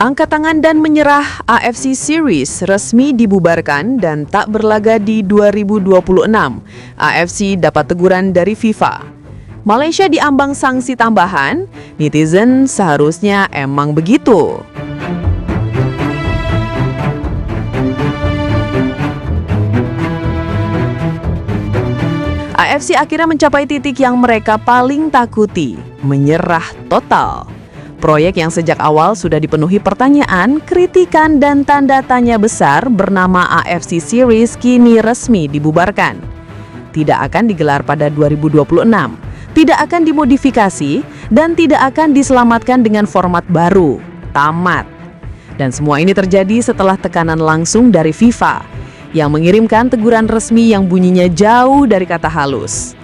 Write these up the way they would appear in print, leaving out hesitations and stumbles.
Angkat tangan dan menyerah, AFC Series resmi dibubarkan dan tak berlaga di 2026. AFC dapat teguran dari FIFA. Malaysia diambang sanksi tambahan, netizen seharusnya emang begitu. AFC akhirnya mencapai titik yang mereka paling takuti, menyerah total. Proyek yang sejak awal sudah dipenuhi pertanyaan, kritikan, dan tanda tanya besar bernama AFC Series kini resmi dibubarkan. Tidak akan digelar pada 2026, tidak akan dimodifikasi, dan tidak akan diselamatkan dengan format baru. Tamat. Dan semua ini terjadi setelah tekanan langsung dari FIFA, yang mengirimkan teguran resmi yang bunyinya jauh dari kata halus.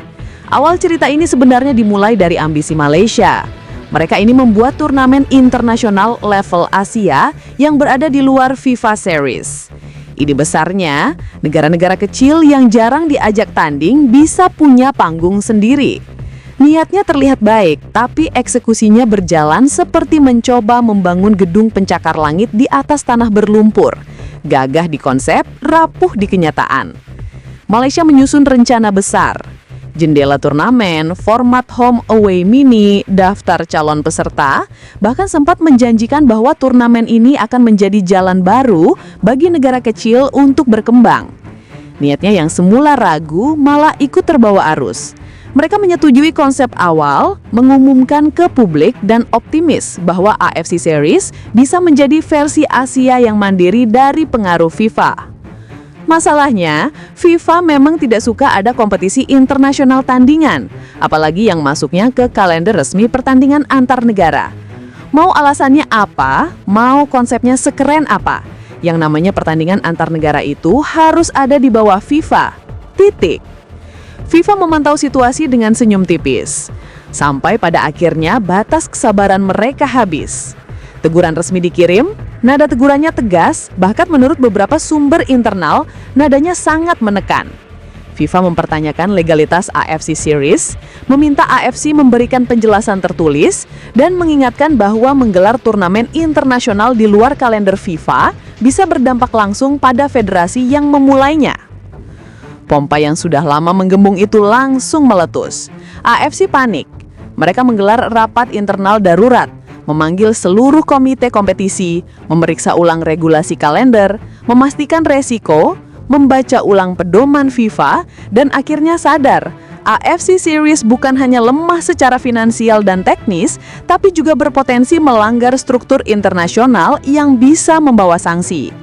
Awal cerita ini sebenarnya dimulai dari ambisi Malaysia. Mereka ini membuat turnamen internasional level Asia yang berada di luar FIFA Series. Ide besarnya, negara-negara kecil yang jarang diajak tanding bisa punya panggung sendiri. Niatnya terlihat baik, tapi eksekusinya berjalan seperti mencoba membangun gedung pencakar langit di atas tanah berlumpur. Gagah di konsep, rapuh di kenyataan. Malaysia menyusun rencana besar. Jendela turnamen, format home away mini, daftar calon peserta, bahkan sempat menjanjikan bahwa turnamen ini akan menjadi jalan baru bagi negara kecil untuk berkembang. Niatnya yang semula ragu malah ikut terbawa arus. Mereka menyetujui konsep awal, mengumumkan ke publik dan optimis bahwa AFC Series bisa menjadi versi Asia yang mandiri dari pengaruh FIFA. Masalahnya, FIFA memang tidak suka ada kompetisi internasional tandingan, apalagi yang masuknya ke kalender resmi pertandingan antar negara. Mau alasannya apa, mau konsepnya sekeren apa, yang namanya pertandingan antar negara itu harus ada di bawah FIFA. Titik. FIFA memantau situasi dengan senyum tipis. Sampai pada akhirnya batas kesabaran mereka habis. Teguran resmi dikirim, nada tegurannya tegas, bahkan menurut beberapa sumber internal, nadanya sangat menekan. FIFA mempertanyakan legalitas AFC Series, meminta AFC memberikan penjelasan tertulis, dan mengingatkan bahwa menggelar turnamen internasional di luar kalender FIFA bisa berdampak langsung pada federasi yang memulainya. Pompa yang sudah lama menggembung itu langsung meletus. AFC panik. Mereka menggelar rapat internal darurat, memanggil seluruh komite kompetisi, memeriksa ulang regulasi kalender, memastikan resiko, membaca ulang pedoman FIFA, dan akhirnya sadar, AFC Series bukan hanya lemah secara finansial dan teknis, tapi juga berpotensi melanggar struktur internasional yang bisa membawa sanksi.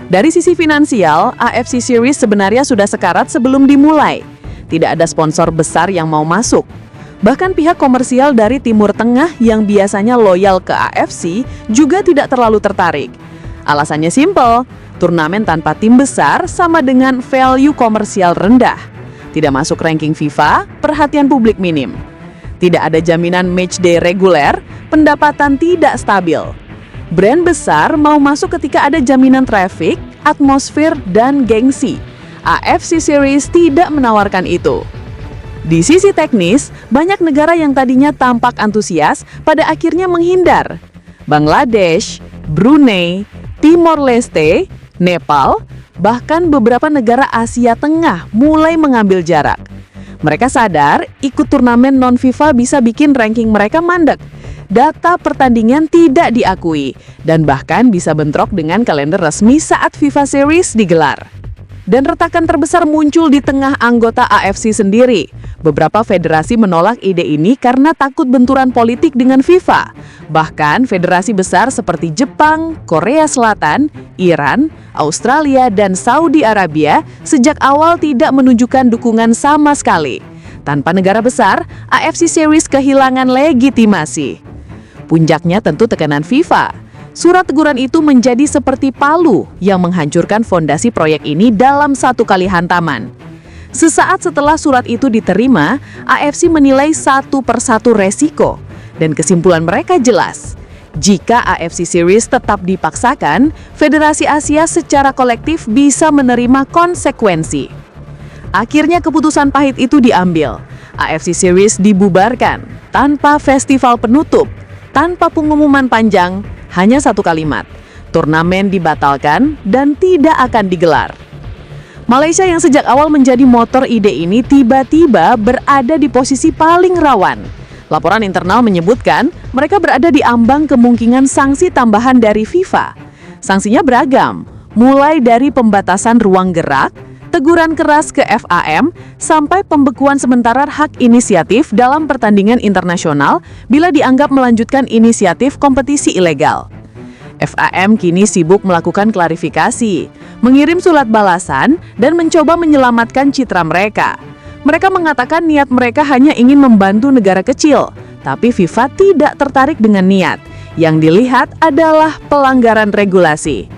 Dari sisi finansial, AFC Series sebenarnya sudah sekarat sebelum dimulai. Tidak ada sponsor besar yang mau masuk. Bahkan pihak komersial dari Timur Tengah yang biasanya loyal ke AFC juga tidak terlalu tertarik. Alasannya simpel, turnamen tanpa tim besar sama dengan value komersial rendah. Tidak masuk ranking FIFA, perhatian publik minim. Tidak ada jaminan matchday reguler, pendapatan tidak stabil. Brand besar mau masuk ketika ada jaminan traffic, atmosfer, dan gengsi. AFC Series tidak menawarkan itu. Di sisi teknis, banyak negara yang tadinya tampak antusias pada akhirnya menghindar. Bangladesh, Brunei, Timor Leste, Nepal, bahkan beberapa negara Asia Tengah mulai mengambil jarak. Mereka sadar ikut turnamen non-FIFA bisa bikin ranking mereka mandek. Data pertandingan tidak diakui, dan bahkan bisa bentrok dengan kalender resmi saat FIFA Series digelar. Dan retakan terbesar muncul di tengah anggota AFC sendiri. Beberapa federasi menolak ide ini karena takut benturan politik dengan FIFA. Bahkan federasi besar seperti Jepang, Korea Selatan, Iran, Australia, dan Saudi Arabia sejak awal tidak menunjukkan dukungan sama sekali. Tanpa negara besar, AFC Series kehilangan legitimasi. Puncaknya tentu tekanan FIFA. Surat teguran itu menjadi seperti palu yang menghancurkan fondasi proyek ini dalam satu kali hantaman. Sesaat setelah surat itu diterima, AFC menilai satu persatu resiko, dan kesimpulan mereka jelas. Jika AFC Series tetap dipaksakan, Federasi Asia secara kolektif bisa menerima konsekuensi. Akhirnya keputusan pahit itu diambil. AFC Series dibubarkan tanpa festival penutup, tanpa pengumuman panjang, Hanya satu kalimat, turnamen dibatalkan dan tidak akan digelar. Malaysia yang sejak awal menjadi motor ide ini tiba-tiba berada di posisi paling rawan. Laporan internal menyebutkan mereka berada di ambang kemungkinan sanksi tambahan dari FIFA. Sanksinya beragam, mulai dari pembatasan ruang gerak, teguran keras ke FAM, sampai pembekuan sementara hak inisiatif dalam pertandingan internasional bila dianggap melanjutkan inisiatif kompetisi ilegal. FAM kini sibuk melakukan klarifikasi, mengirim surat balasan, dan mencoba menyelamatkan citra mereka. Mereka mengatakan niat mereka hanya ingin membantu negara kecil, tapi FIFA tidak tertarik dengan niat. Yang dilihat adalah pelanggaran regulasi.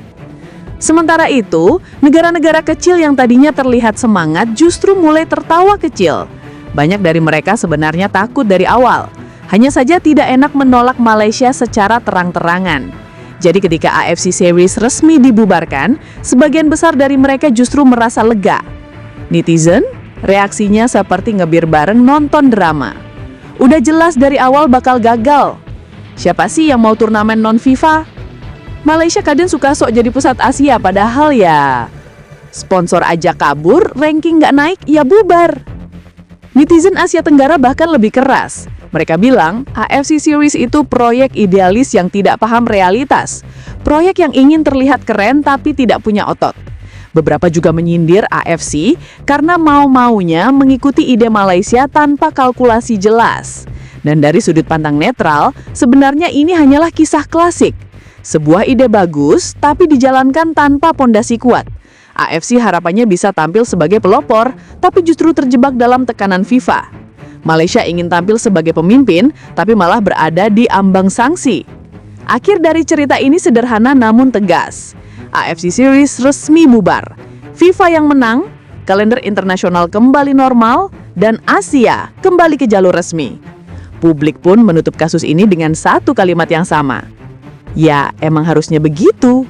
Sementara itu, negara-negara kecil yang tadinya terlihat semangat justru mulai tertawa kecil. Banyak dari mereka sebenarnya takut dari awal. Hanya saja tidak enak menolak Malaysia secara terang-terangan. Jadi ketika AFC Series resmi dibubarkan, sebagian besar dari mereka justru merasa lega. Netizen, reaksinya seperti ngebir bareng nonton drama. Udah jelas dari awal bakal gagal. Siapa sih yang mau turnamen non-FIFA? Malaysia kadang suka sok jadi pusat Asia, padahal ya sponsor aja kabur, ranking nggak naik, ya bubar. Netizen Asia Tenggara bahkan lebih keras. Mereka bilang AFC Series itu proyek idealis yang tidak paham realitas. Proyek yang ingin terlihat keren tapi tidak punya otot. Beberapa juga menyindir AFC karena mau-maunya mengikuti ide Malaysia tanpa kalkulasi jelas. Dan dari sudut pandang netral, sebenarnya ini hanyalah kisah klasik. Sebuah ide bagus, tapi dijalankan tanpa pondasi kuat. AFC harapannya bisa tampil sebagai pelopor, tapi justru terjebak dalam tekanan FIFA. Malaysia ingin tampil sebagai pemimpin, tapi malah berada di ambang sanksi. Akhir dari cerita ini sederhana namun tegas. AFC Series resmi bubar. FIFA yang menang, kalender internasional kembali normal, dan Asia kembali ke jalur resmi. Publik pun menutup kasus ini dengan satu kalimat yang sama. Ya, emang harusnya begitu.